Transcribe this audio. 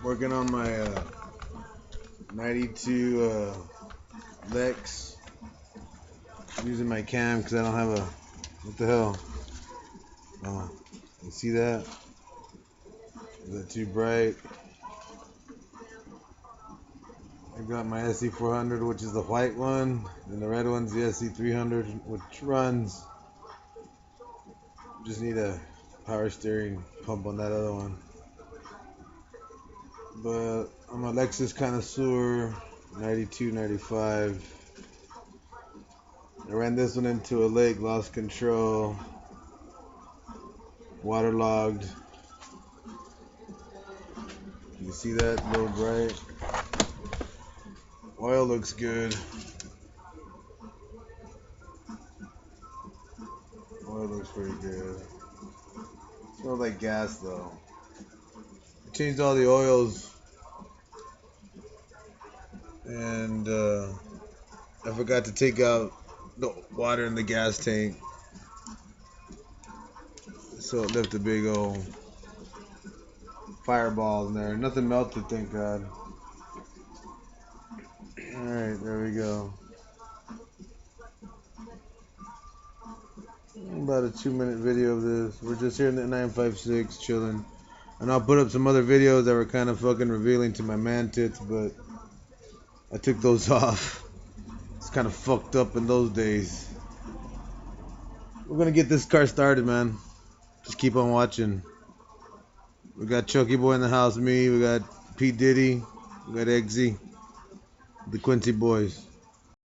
Working on my 92 Lex. I'm using my cam because I don't have a. What the hell? You see that? Is that too bright? I got my SC400, which is the white one, and the red one's the SC300, which runs. Just need a power steering pump on that other one. But I'm a Lexus connoisseur, 92, 95. I ran this one into a lake, lost control, waterlogged. You see that? A little bright. Oil looks good. Oil looks pretty good. Smells like gas though. I changed all the oils and I forgot to take out the water in the gas tank, so it left a big old fireball in there. Nothing melted, thank God. Alright, there we go. About a 2-minute video of this. We're just here in the 956 chilling. And I'll put up some other videos that were kind of fucking revealing to my man tits, but I took those off. It's kind of fucked up in those days. We're gonna get this car started, man. Just keep on watching. We got Chucky Boy in the house, me. We got P. Diddy. We got Eggsy. The Quincy Boys.